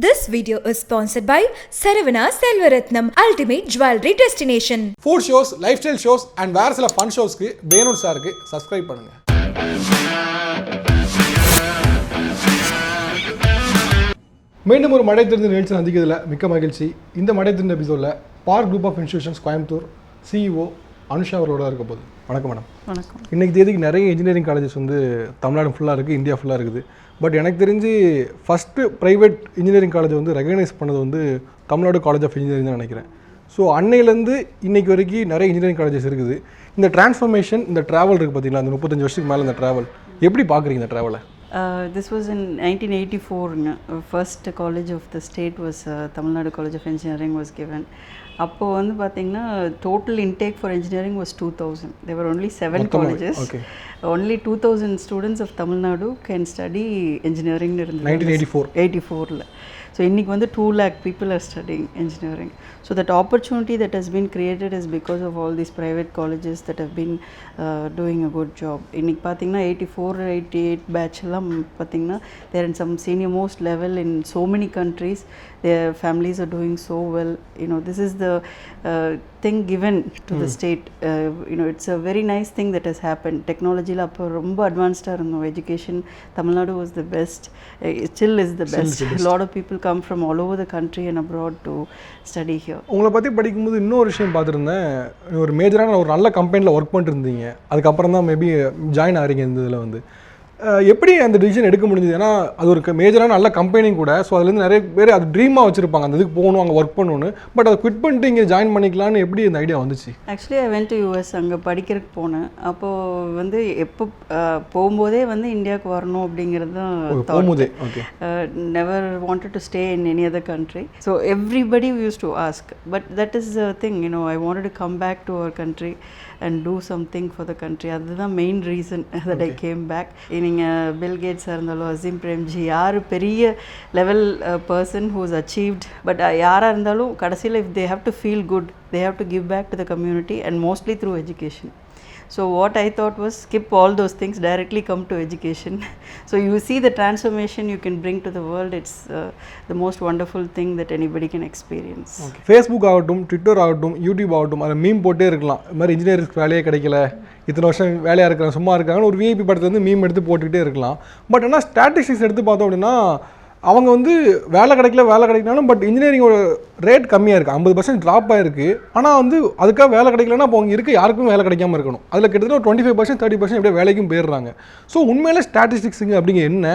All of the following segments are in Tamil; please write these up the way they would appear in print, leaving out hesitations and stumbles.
This video is sponsored by Saravana Selvaratnam Ultimate Jewelry Destination. Food shows, lifestyle shows and வேற சில fun showsக்கு வேணுட் சாருக்கு subscribe பண்ணுங்க. மீண்டும் ஒரு மடைத்திருந்த நிகழ்ச்சி சந்திக்கிறதுல மிக்க மகிழ்ச்சி. இந்த மடைத்திருந்த எபிசோடில் Park group of institutions Coimbatore CEO Anusha அவர்களோட இருக்க போகுது. வணக்கம் மேடம். வணக்கம். இன்றைக்கி தேதிக்கு நிறைய இன்ஜினியரிங் காலேஜஸ் வந்து தமிழ்நாடு ஃபுல்லாக இருக்குது, இந்தியா ஃபுல்லாக இருக்குது. பட் எனக்கு தெரிஞ்சு ஃபஸ்ட்டு ப்ரைவேட் இன்ஜினியரிங் காலேஜ் வந்து ரெகனைஸ் பண்ணது வந்து தமிழ்நாடு காலேஜ் ஆஃப் இன்ஜினியரிங் தான் நினைக்கிறேன். ஸோ அன்னையிலேருந்து இன்றைக்கி வரைக்கும் நிறைய இன்ஜினியரிங் காலேஜஸ் இருக்குது. இந்த டிரான்ஸ்ஃபர்மேஷன், இந்த ட்ராவல் இருக்குது பார்த்தீங்களா, அந்த 35 வருஷத்துக்கு மேலே இந்த ட்ராவல் எப்படி பார்க்குறீங்க இந்த ட்ராவலை? This was in 1984. First college of the state was Tamil Nadu College of Engineering was given. அப்போ வந்து பார்த்தீங்கன்னா total intake for engineering was 2000. There were only 7 colleges. Okay. Only 2000 students of Tamil Nadu can study engineering இருந்தது 1984. So இன்னைக்கு வந்து 2 lakh people are studying engineering. So that opportunity that has been created is because of all these private colleges that have been doing a good job. இன்னைக்கு பார்த்தீங்கன்னா 84, 88 batch எல்லாம் பார்த்தீங்கன்னா they're in some senior most level in so many countries. Their families are doing so well. You know, this is the thing given to the state. You know, it's a very nice thing that has happened. Technology la appo romba advanced irundho. Education Tamil Nadu was the best. It still is the best. A lot of people come from all over the country and abroad to study here. உங்களை பற்றி படிக்கும்போது இன்னொரு விஷயம் பார்த்துருந்தேன். ஒரு மேஜரான ஒரு நல்ல கம்பெனியில் ஒர்க் பண்ணிட்டு இருந்தீங்க. அதுக்கப்புறம் தான் மேபி ஜாயின் ஆகிறீங்க இந்த இதில் வந்து. எப்படி அந்த டிசிஷன் எடுக்க முடிஞ்சது? ஏன்னா அது ஒரு மேஜரான நல்ல கம்பெனியும் கூட. ஸோ அதுலேருந்து நிறைய பேர் அது ட்ரீமாக வச்சுருப்பாங்க, அந்த இதுக்கு போகணும், அங்கே ஒர்க் பண்ணணும்னு. பட் அதை குவிட் பண்ணிட்டு இங்கே ஜாயின் பண்ணிக்கலான்னு எப்படி அந்த ஐடியா வந்துச்சு? Actually I went to US, அங்கே படிக்கிறதுக்கு போனேன். அப்போது வந்து எப்போ போகும்போதே வந்து இந்தியாவுக்கு வரணும் அப்படிங்கிறது தான் போகும்போதே. Okay. Never wanted to stay in any other country. So everybody use to ask, but that is the thing, you know, I wanted to come back to our country and do something for the country. அதுதான் main reason that I came back. நீங்கள் பில் கேட்ஸாக இருந்தாலும் அசீம் பிரேம்ஜி, யார் பெரிய level person who's achieved, but யாராக இருந்தாலும் கடைசியில் if they have to feel good, they have to give back to the community and mostly through education. So what I thought was skip all those things, directly come to education. So you see the transformation you can bring to the world. It's the most wonderful thing that anybody can experience. Okay. Facebook ஆகட்டும், ட்விட்டர் ஆகட்டும், யூடியூப் ஆகட்டும், அதை மீம் போட்டே இருக்கலாம். இது மாதிரி இன்ஜினியரிங் வேலையே கிடைக்கல, இத்தனை வருஷம் வேலையாக இருக்கிறாங்க, சும்மா இருக்காங்கன்னு ஒரு விஐபி படத்தை வந்து மீம் எடுத்து போட்டுக்கிட்டே இருக்கலாம். பட் ஆனால் ஸ்டாட்டிஸ்டிக்ஸ் எடுத்து பார்த்தோம் அப்படின்னா அவங்க வந்து வேலை கிடைக்கனாலும் பட் இன்ஜினியரிங்கோட ரேட் கம்மியாக இருக்குது, 50% ட்ராப் ஆகிருக்கு. ஆனால் வந்து அதுக்காக வேலை கிடைக்கலன்னா அப்போ அவங்க இருக்க யாருக்கும் வேலை கிடைக்காம இருக்கணும். அதில் கிட்டத்தட்ட 25%, 30% எப்படியே வேலைக்கும் போயிடுறாங்க. ஸோ உண்மையிலே ஸ்டாட்டிஸ்டிக்ஸுங்க அப்படிங்க என்ன,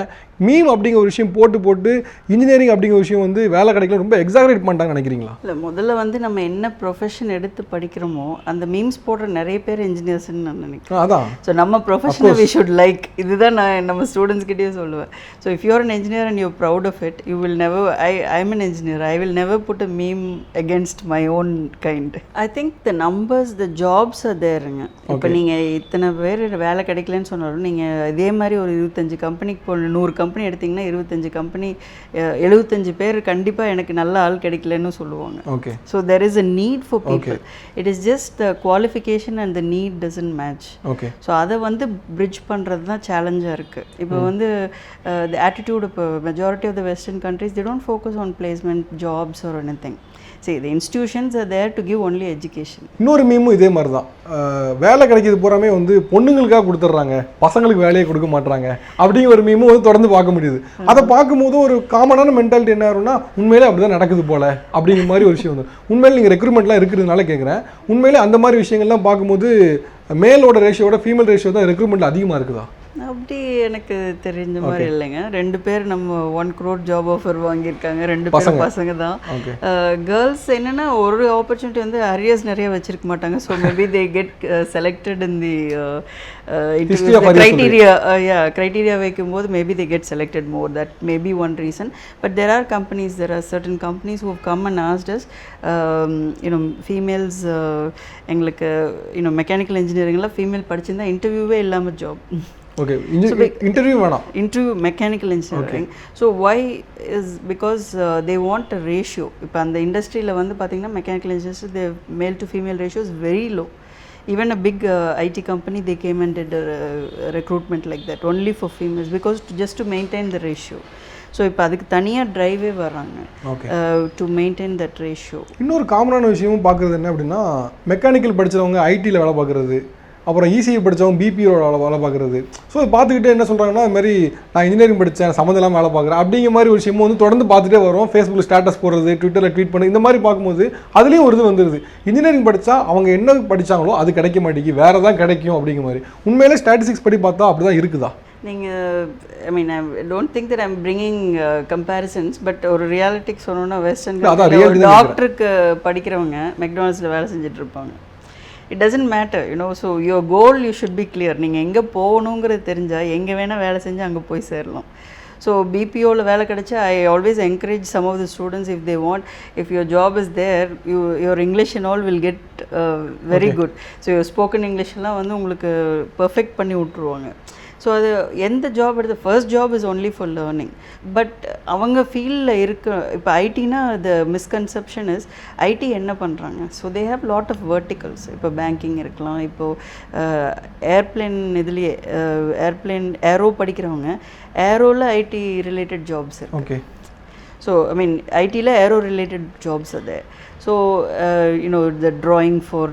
மீம் அப்படிங்கிற ஒரு விஷயம் போட்டு இன்ஜினியரிங் அப்படிங்கிற விஷயம் வந்து வேலை கிடைக்கல ரொம்ப எக்ஸாகரேட் பண்ணிட்டாங்கன்னு நினைக்கிறீங்களா? இல்லை, முதல்ல வந்து நம்ம என்ன ப்ரொஃபஷன் எடுத்து படிக்கிறோமோ அந்த மீம்ஸ் போடுற நிறைய பேர் இன்ஜினியர்ஸ்ன்னு நான் நினைக்கிறேன். அதான். ஸோ நம்ம ப்ரொஃபஷனை வி ஷுட் லைக், இதுதான் நான் நம்ம ஸ்டூடெண்ட்ஸ்கிட்டே சொல்லுவேன். So if you're an engineer and you're proud of it, you will never, I'm an engineer, I will never put a meme against my own kind. I think the numbers, the jobs are there. இப்போ நீங்கள் இத்தனை பேர் வேலை கிடைக்கலன்னு சொன்னாலும் நீங்கள் இதே மாதிரி ஒரு 25 கம்பெனிக்கு போகணும், 100 கம்பெனி எடுத்திங்கன்னா 25 கம்பெனி 75 பேர் கண்டிப்பாக எனக்கு நல்ல ஆள் கிடைக்கலன்னு சொல்லுவாங்க. Okay. So there is a need for people. It is just the qualification and the need doesn't match. Okay. So அதை வந்து பிரிட்ஜ் பண்ணுறது தான் சேலஞ்சாக இருக்குது. இப்போ வந்து த ஆட்டிடியூட், இப்போ majority of the western countries, they don't focus on placement jobs or anything. See, the institutions are there to give only education. இன்னொரு மீமும் இதே மாதிரி தான், வேலை கிடைக்கிறது பூராமே வந்து பொண்ணுங்களுக்காக கொடுத்துட்றாங்க, பசங்களுக்கு வேலையை கொடுக்க மாட்டாங்க அப்படிங்கிற ஒரு மீமும் வந்து தொடர்ந்து பார்க்க முடியுது. அதை பார்க்கும்போது ஒரு காமனான மென்டாலிட்டி என்ன ஆகும்னா உண்மையிலே அப்படி தான் நடக்குது போல அப்படிங்கிற மாதிரி ஒரு விஷயம் வந்து. உண்மையிலே நீங்கள் ரெக்ரூட்மெண்ட்லாம் இருக்கிறதுனால கேட்குறேன், உண்மையிலே அந்த மாதிரி விஷயங்கள்லாம் பார்க்கும்போது மேலோட ரேஷியோட ஃபீமேல் ரேஷியோ தான் ரெக்ரூட்மெண்ட்டில் அதிகமாக இருக்குதா? அப்படி எனக்கு தெரிஞ்ச மாதிரி இல்லைங்க. 2 பேர் நம்ம 1 crore ஜாப் ஆஃபர் வாங்கியிருக்காங்க, 2 பேர் பசங்க தான். கேர்ள்ஸ் என்னென்னா ஒரு ஆப்பர்ச்சுனிட்டி வந்து அரியர்ஸ் நிறைய வச்சிருக்க மாட்டாங்க. So maybe they get selected in the criteria வைக்கும்போது maybe they get selected more. That maybe one reason. But there are certain companies who have come and asked us, females எங்களுக்கு மெக்கானிக்கல் இன்ஜினியரிங்லாம் ஃபீமேல் படிச்சிருந்தா இன்டர்வியூவே இல்லாமல் ஜாப். Okay, interview வேணாம். Interview mechanical engineering. Okay. So why is because they want a ratio. இப்போ அந்த இண்டஸ்ட்ரியில் வந்து பார்த்தீங்கன்னா mechanical engineers, the male to female ratio is very low. Even a big IT company, they came and did a recruitment like that only for females because just to maintain the ratio. So இப்போ அதுக்கு தனியாக ட்ரைவே வர்றாங்க டு மெயின்டைன் தட் ரேஷியோ. இன்னொரு காமனான விஷயமும் பார்க்குறது என்ன அப்படின்னா, மெக்கானிக்கல் படித்தவங்க ஐடியில் வேலை பார்க்குறது, அப்புறம் இசிஐ படித்தவங்க பிபிஓட வேலை பார்க்குறது. ஸோ பார்த்துக்கிட்டே என்ன சொல்கிறாங்கன்னா, இது மாதிரி நான் இன்ஜினியரிங் படித்தேன் சம்மந்தம் இல்லாமல் வேலை பார்க்குறேன் அப்படிங்கிற மாதிரி ஒரு விஷயமும் வந்து தொடர்ந்து பார்த்துட்டே வரும். ஃபேஸ்புக்கில் ஸ்டேட்டஸ் போடுறது, ட்விட்டரில் ட்வீட் பண்ணி இந்த மாதிரி பார்க்கும்போது அதுலேயும் ஒரு இது வந்துடுது. இன்ஜினியரிங் படித்தா அவங்க என்ன படித்தாங்களோ அது கிடைக்க மாட்டேங்குது, வேறு தான் கிடைக்கும் அப்படிங்கிற மாதிரி. உண்மையிலே ஸ்டாட்டிஸ்டிக்ஸ் படி பார்த்தா அப்படி தான் இருக்குதா? நீங்கள் I mean I don't think that I'm bringing comparisons, but ஒரு ரியாலிட்டிக்கு சொன்னோன்னா வெஸ்டர்ன் டாக்டருக்கு படிக்கிறவங்க மெக்டானல்ட்ஸில் வேலை செஞ்சுட்டு இருப்பாங்க. It doesn't matter, you know, so your goal you should be clear. நீங்கள் எங்கே போகணுங்கிறது தெரிஞ்சால் எங்கே வேணால் வேலை செஞ்சு அங்கே போய் சேரலாம். ஸோ பிபிஓவில் வேலை கிடைச்சா I always encourage some of the students if they want, if your job is there, your English and all will get very good. So your spoken இங்கிலீஷ்லாம் வந்து உங்களுக்கு பர்ஃபெக்ட் பண்ணி விட்ருவாங்க. ஸோ அது எந்த ஜாப் எடுத்து first job is only for learning. But அவங்க ஃபீல்டில் இருக்க இப்போ ஐடினா த மிஸ்கன்செப்ஷன் இஸ் ஐடி என்ன பண்ணுறாங்க. So they have lot of verticals. இப்போ பேங்கிங் இருக்கலாம், இப்போது ஏர்ப்ளேன் இதுலேயே ஏரோ படிக்கிறவங்க ஏரோவில் ஐடி ரிலேட்டட் ஜாப்ஸ் இருக்கு. ஓகே. ஸோ ஐ மீன் ஐடியில் ஏரோ ரிலேட்டட் ஜாப்ஸ் அது. So, you know, the drawing for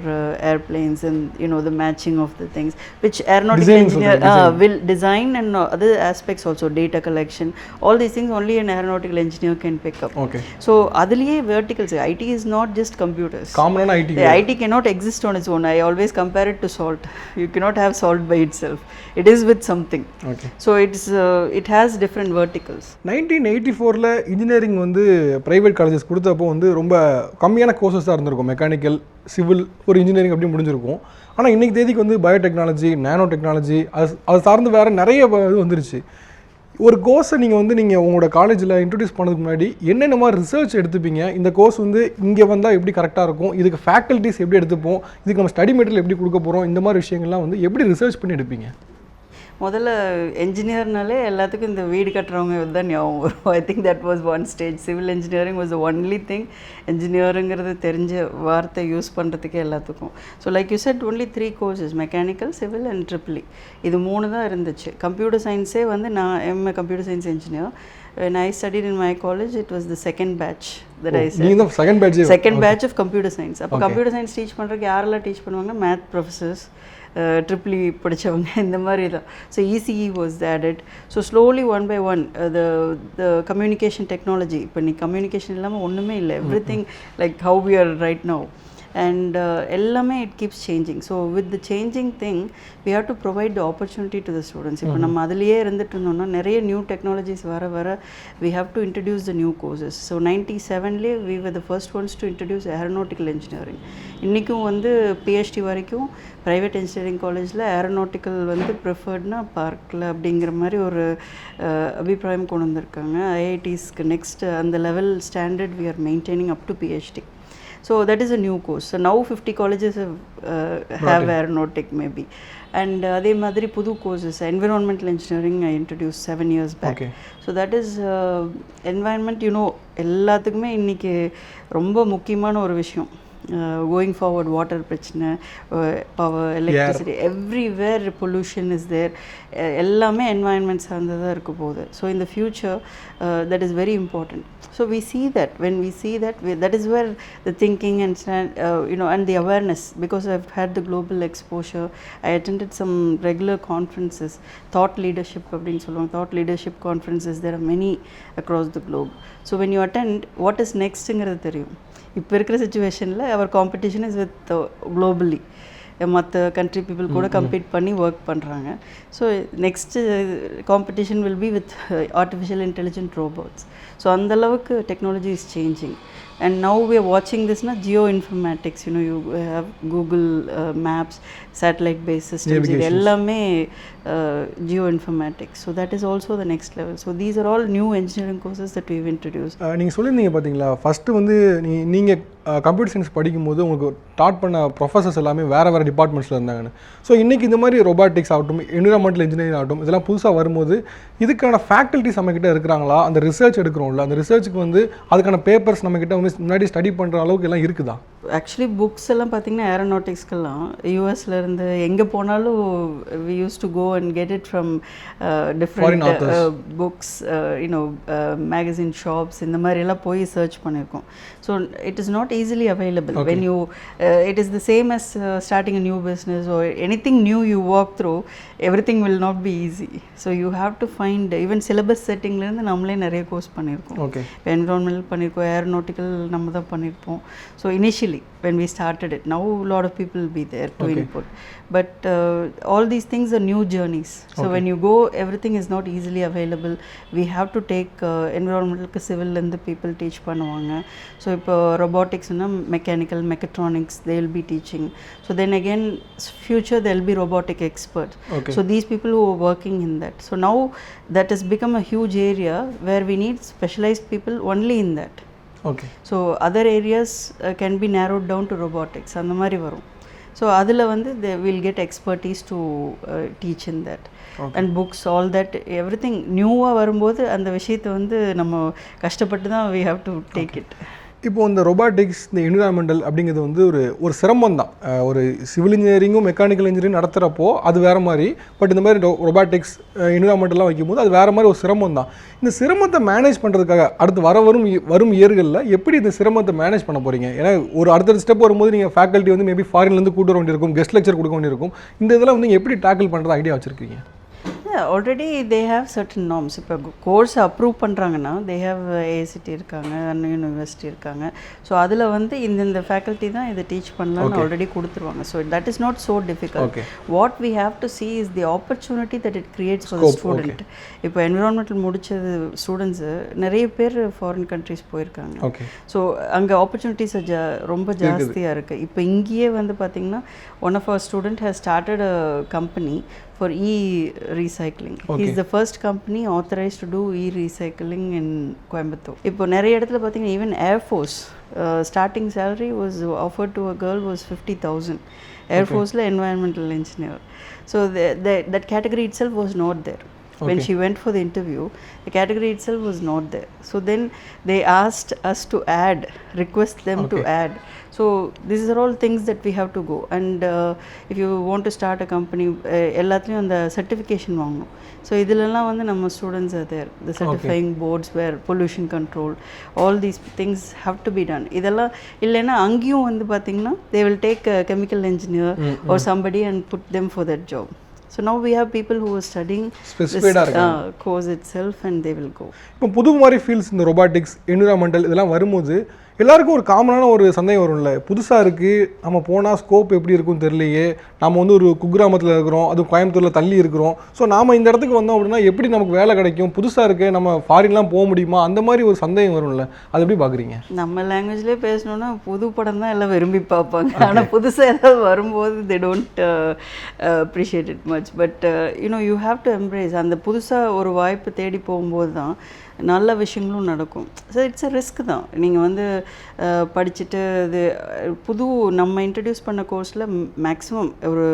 airplanes and, you know, the matching of the things, which aeronautical engineer will design, and other aspects also, data collection, all these things only an aeronautical engineer can pick up. Okay. So, adliye verticals. IT is not just computers. Common IT. The IT cannot exist on its own. I always compare it to salt. You cannot have salt by itself. It is with something. Okay. So, it has different verticals. 1984ல இன்ஜினியரிங் வந்து பிரைவேட் காலேஜஸ் கொடுத்தப்போ வந்து ரொம்ப கம்மியான கோர்சஸாக இருந்திருக்கும். மெக்கானிக்கல், சிவில், ஒரு இன்ஜினியரிங் அப்படி முடிஞ்சிருக்கும். ஆனால் இன்றைக்கி தேதிக்கு வந்து பயோடெக்னாலஜி, நானோ டெக்னாலஜி, அது சார்ந்து வேறு நிறைய இது வந்துருச்சு. ஒரு கோர்ஸை நீங்கள் உங்களோட காலேஜில் இன்ட்ரடியூஸ் பண்ணதுக்கு முன்னாடி என்னென்ன மாதிரி ரிசர்ச் எடுத்துப்பீங்க? இந்த கோர்ஸ் வந்து இங்கே வந்தால் எப்படி கரெக்டாக இருக்கும், இதுக்கு ஃபேக்கல்ட்டிஸ் எப்படி எடுத்துப்போம், இதுக்கு நம்ம ஸ்டடி மெட்டீரியல் எப்படி கொடுக்க போகிறோம், இந்த மாதிரி விஷயங்கள்லாம் வந்து எப்படி ரிசர்ச் பண்ணி எடுப்பீங்க? முதல்ல என்ஜினியர்னாலே எல்லாத்துக்கும் இந்த வீடு கட்டுறவங்க தான் ஞாபகம் வரும். I think that was one stage. Civil engineering was the only thing. என்ஜினியருங்கிறது தெரிஞ்ச வார்த்தை யூஸ் பண்ணுறதுக்கே எல்லாத்துக்கும். So like you said only 3 courses, mechanical, civil and triple. இது 3 தான் இருந்துச்சு. கம்ப்யூட்டர் சயின்ஸே வந்து நான் MA computer science engineer. When I studied in my college, it was the second batch that I said. நீங்க second batch of computer science. அப்போ computer science teach பண்ணுறதுக்கு யாரெல்லாம் டீச் பண்ணுவாங்க? மேத் ப்ரொஃபஸர்ஸ், ட்ரிபிள் படித்தவங்க, இந்த மாதிரி தான். So ECE was added. So slowly one by one the communication technology, இப்போ நீ கம்யூனிகேஷன் இல்லாமல் ஒன்றுமே இல்லை. Every thing like how we are right now. And எல்லாமே it keeps changing. So with the changing thing, we have to provide the opportunity to the students. இப்போ நம்ம அதிலேயே இருந்துட்டு இருந்தோம்னா நிறைய நியூ டெக்னாலஜிஸ் வர we have to introduce the new courses. So 97லே we were the first ones to introduce aeronautical engineering. இன்றைக்கும் வந்து பிஹெச்டி வரைக்கும் ப்ரைவேட் இன்ஜினியரிங் காலேஜில் ஏரோநாட்டிக்கல் வந்து ப்ரிஃபர்ட்னா பார்க்கல அப்படிங்கிற மாதிரி ஒரு அபிப்பிராயம் கொண்டு வந்திருக்காங்க. ஐஐடிஸ்க்கு நெக்ஸ்ட் அந்த level standard we are maintaining up to PhD. So that is a new course. So now 50 colleges have aeronautic maybe. And அதே மாதிரி புது courses, environmental engineering I introduced 7 years back. Okay. So that is environment, you know, எல்லாத்துக்குமே இன்றைக்கி ரொம்ப முக்கியமான ஒரு விஷயம். Going forward, water பிரச்சனை, power, electricity, everywhere pollution is there. எல்லாமே environment சார்ந்ததாக இருக்க போகுது. So in the future that is very important. So we see that, when we see that, that is where the thinking and you know, and the awareness, because I've had the global exposure, I attended some regular conferences, thought leadership அப்படினு சொல்லுவாங்க, thought leadership conferences, there are many across the globe. So when you attend, what is nextங்கிறது தெரியும். இப்போ இருக்கிற சிச்சுவேஷனில் our competition is with globally, மற்ற கண்ட்ரி பீப்புள் கூட கம்பீட் பண்ணி ஒர்க் பண்ணுறாங்க. So next competition will be with artificial intelligent robots. So அந்தளவுக்கு technology is changing. And now we are watching this na geoinformatics, you know, you have Google maps, satellite based systems, ellame geoinformatics. So that is also the next level. So these are all new engineering courses that we've introduced. நீங்க சொல்லிருந்தீங்க பாத்தீங்களா, ஃபர்ஸ்ட் வந்து நீங்க கம்ப்யூட்டர் சயின்ஸ் படிக்கும்போது உங்களுக்கு டாட் பண்ண ப்ரொஃபஸர்ஸ் எல்லாமே வேறு டிபார்ட்மெண்ட்ஸில் இருந்தாங்கன்னு. ஸோ இன்றைக்கி இந்த மாதிரி ரொபாட்டிக்ஸ் ஆகட்டும், என்விரான்மெண்டல் இன்ஜினியரிங் ஆகட்டும், இதெல்லாம் புதுசாக வரும்போது இதுக்கான ஃபேக்கல்ட்டிஸ் நம்மக்கிட்ட இருக்கிறாங்களா? அந்த ரிசர்ச் எடுக்கிறோம்ல, அந்த ரிசர்ச்சுக்கு வந்து அதுக்கான பேப்பர்ஸ் நம்மக்கிட்ட வந்து முன்னாடி ஸ்டடி பண்ணுற அளவுக்கு எல்லாம் இருக்குதா? ஆக்சுவலி புக்ஸ் எல்லாம் பார்த்தீங்கன்னா ஏரோநாட்டிக்ஸ்க்கெல்லாம் யூஎஸ்லேருந்து எங்கே போனாலும் we use to go and get it from different books you know magazine shops இந்த மாதிரியெல்லாம் போய் சர்ச் பண்ணியிருக்கோம். So it is not easily available when you it is the same as starting a new business or anything new you walk through, everything will not be easy. So you have to find, even syllabus settingலேருந்து நம்மளே நிறைய கோர்ஸ் பண்ணியிருக்கோம். ஓகே, என்விரான்மெண்டல் பண்ணியிருக்கோம், ஏரோநாட்டிக்கல் நம்ம தான் பண்ணியிருப்போம். So initially when we started it, now a lot of people will be there to input, but all these things are new journeys. So when you go, everything is not easily available. We have to take environmental civil and the people teach பண்ணுவாங்க. So இப்போ robotics னா mechanical mechatronics they will be teaching. So then again future there will be robotic experts. So these people who are working in that, so now that has become a huge area where we need specialized people only in that. Okay, so other areas can be narrowed down to robotics அந்த மாதிரி வரும். ஸோ அதில் வந்து they will get expertise to teach in that and books all that everything நியூவாக வரும்போது அந்த விஷயத்தை வந்து நம்ம கஷ்டப்பட்டு தான் we have to take it. இப்போ இந்த ரொபாட்டிக்ஸ், இந்த என்விரான்மெண்டல் அப்படிங்கிறது வந்து ஒரு சிரமம் தான். ஒரு சிவில் இன்ஜினியரிங்கும் மெக்கானிக்கல் இன்ஜினியரிங் நடத்துகிறப்போ அது வேறு மாதிரி, பட் இந்த மாதிரி ரொபாட்டிக்ஸ் என்விரான்மெண்டல்லாம் வைக்கும்போது அது வேறு மாதிரி ஒரு சிரமம் தான். இந்த சிரமத்தை மேனேஜ் பண்ணுறதுக்காக அடுத்து வரும் இயர்களில் எப்படி இந்த சிரமத்தை மேனேஜ் பண்ண போகிறீங்க? ஏன்னா ஒரு அடுத்த ஸ்டெப் வரும்போது நீங்கள் ஃபேக்கல்ட்டி வந்து மேபி ஃபாரின்லேருந்து கூட்டு வர வேண்டியிருக்கும், கெஸ்ட் லெக்சர் கொடுக்க வேண்டியிருக்கும். இந்த இதெல்லாம் வந்து எப்படி டேக்கிள் பண்ணுறது ஐடியா வச்சுருக்கீங்க? Already they have certain norms. இப்போ கோர்ஸ் அப்ரூவ் பண்ணுறாங்கன்னா தே ஹேவ் ஏசிடி இருக்காங்க, அண்ணா யூனிவர்சிட்டி இருக்காங்க. ஸோ அதில் வந்து இந்த ஃபேக்கல்ட்டி தான் இதை டீச் பண்ணலாம்னு ஆல்ரெடி கொடுத்துருவாங்க. So that is not so difficult. What we have to see is the opportunity that it creates for the student. இப்போ என்விரான்மெண்டல் முடிச்சது ஸ்டூடெண்ட்ஸு நிறைய பேர் ஃபாரின் கண்ட்ரிஸ் போயிருக்காங்க. ஸோ அங்கே ஆப்பர்ச்சுனிட்டிஸ் ரொம்ப ஜாஸ்தியாக இருக்குது. இப்போ இங்கேயே வந்து பார்த்திங்கன்னா one of our student has started a company for e-recycling. He is the first company authorized to do e-recycling in Coimbatore. இப்போ நிறைய இடத்துல பார்த்தீங்கன்னா even Air Force starting salary was offered to a girl was 50,000. Air Forceல environmental engineer. So that category itself was not there. When she went for the interview, the category itself was not there. So then they asked us to request them to add. So these are all things that we have to go. And if you want to start a company, எல்லாத்துலேயும் அந்த certification வாங்கணும். ஸோ இதிலெல்லாம் வந்து நம்ம students are there. The certifying boards where pollution control, all these things have to be done. இதெல்லாம் இல்லைன்னா அங்கேயும் வந்து பார்த்திங்கன்னா they will take a chemical engineer or somebody and put them for that job. So now we have people who are studying this course itself and they will go. இப்போ புது மாதிரி ஃபீல்ட்ஸ் இந்த ரொபாட்டிக்ஸ், என்விரான்மெண்டல் இதெல்லாம் வரும்போது எல்லாருக்கும் ஒரு காமனான ஒரு சந்தேகம் வரும்ல, புதுசாக இருக்குது, நம்ம போனால் ஸ்கோப் எப்படி இருக்குன்னு தெரியலையே, நம்ம வந்து ஒரு குக்கிராமத்தில் இருக்கிறோம், அதுவும் கோயம்புத்தூரில் தள்ளி இருக்கிறோம், ஸோ நாம் இந்த இடத்துக்கு வந்தோம் அப்படின்னா எப்படி நமக்கு வேலை கிடைக்கும், புதுசாக இருக்கு, நம்ம ஃபாரின்லாம் போக முடியுமா, அந்த மாதிரி ஒரு சந்தேகம் வரும்ல, அது எப்படி பார்க்குறீங்க? நம்ம லாங்குவேஜ்லேயே பேசணுன்னா புது படம் தான் எல்லாம் விரும்பி பார்ப்பாங்க. ஆனால் புதுசாக ஏதாவது வரும்போது they don't appreciate it much. But you know you have to embrace. அந்த புதுசாக ஒரு வாய்ப்பு தேடி போகும்போது தான் நல்ல விஷயங்களும் நடக்கும். ஸோ இட்ஸ் அ ரிஸ்க் தான். நீங்கள் வந்து படிச்சுட்டு இது புது நம்ம இன்ட்ரடியூஸ் பண்ண கோர்ஸில் மேக்ஸிமம் ஒரு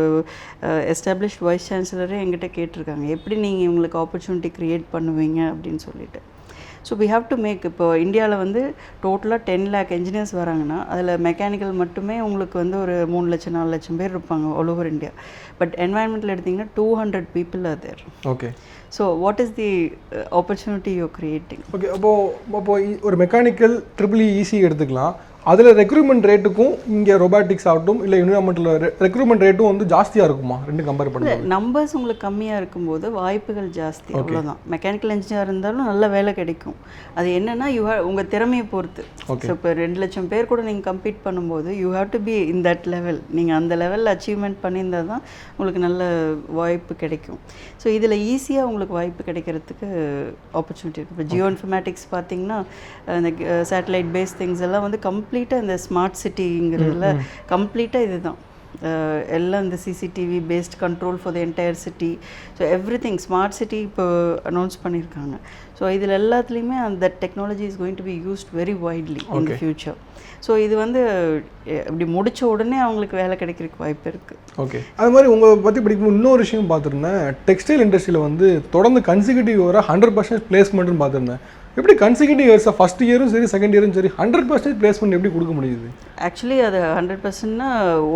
எஸ்டாப்ளிஷ்ட் வைஸ் சான்சலரே எங்கிட்ட கேட்டிருக்காங்க, எப்படி நீங்கள் இவங்களுக்கு ஆப்பர்ச்சுனிட்டி க்ரியேட் பண்ணுவீங்க அப்படின்னு சொல்லிட்டு. So we have to make. இப்போ இந்தியாவில் வந்து டோட்டலாக 10 lakh என்ஜினியர்ஸ் வராங்கன்னா அதில் மெக்கானிக்கல் மட்டுமே உங்களுக்கு வந்து ஒரு 3 லட்சம் 4 லட்சம் பேர் இருப்பாங்க all over India. But environmental எடுத்திங்கன்னா 200 people are there. Okay. So what is the opportunity you creating? Okay, அப்போது ஒரு மெக்கானிக்கல் EEE எடுத்துக்கலாம். அதில் ரெக்ரூட்மெண்ட் ரேட்டுக்கும் இங்கே ரொபாட்டிக்ஸ் ஆகட்டும் இல்லை என்விரான்மெண்டல் ரெக்ரூட்மெண்ட் ரேட்டும் வந்து ஜாஸ்தியாக இருக்குமா? ரெண்டு கம்பேர் பண்ணுறது நம்பர்ஸ் உங்களுக்கு கம்மியாக இருக்கும்போது வாய்ப்புகள் ஜாஸ்தி, அவ்வளோதான். மெக்கானிக்கல் இன்ஜினியர் இருந்தாலும் நல்ல வேலை கிடைக்கும். அது என்னென்னா உங்கள் திறமையை பொறுத்து. ஸோ இப்போ 2 லட்சம் பேர் கூட நீங்கள் கம்பீட் பண்ணும்போது you have to be in that level. நீங்கள் அந்த லெவலில் அச்சீவ்மெண்ட் பண்ணியிருந்தால் தான் உங்களுக்கு நல்ல வாய்ப்பு கிடைக்கும். ஸோ இதில் ஈஸியாக உங்களுக்கு வாய்ப்பு கிடைக்கிறதுக்கு ஆப்பர்ச்சுனிட்டி இருக்குது. இப்போ ஜியோ இன்ஃபர்மேட்டிக்ஸ் பார்த்தீங்கன்னா இந்த சேட்டலைட் பேஸ் திங்ஸ் எல்லாம் வந்து கம்ப்ளீட்டாக இந்த ஸ்மார்ட் சிட்டிங்கிறதுல கம்ப்ளீட்டாக இதுதான் எல்லாம் இந்த CCTV based control for the entire city. So every thing smart city இப்போ அனௌன்ஸ் பண்ணியிருக்காங்க. ஸோ இதில் எல்லாத்துலேயுமே அந்த technology is going to be used very widely in the future. So இது வந்து இப்படி முடித்த உடனே அவங்களுக்கு வேலை கிடைக்கிறதுக்கு வாய்ப்பு இருக்குது. ஓகே, அது மாதிரி உங்களை பற்றி படிக்கும்போது இன்னொரு விஷயம் பார்த்துருந்தேன். டெக்ஸ்டைல் இண்டஸ்ட்ரியில் வந்து தொடர்ந்து கன்சிக்யூட்டிவ் வர 100% பிளேஸ்மெண்ட்னு பார்த்துருந்தேன். எப்படி கன்சிக்யூட்டிவ் இயர்ஸாக ஃபஸ்ட் இயரும் சரி செகண்ட் இயரும் சரி 100% பிளேஸ்மெண்ட் எப்படி கொடுக்க முடியுது? ஆக்சுவலி அது 100%னா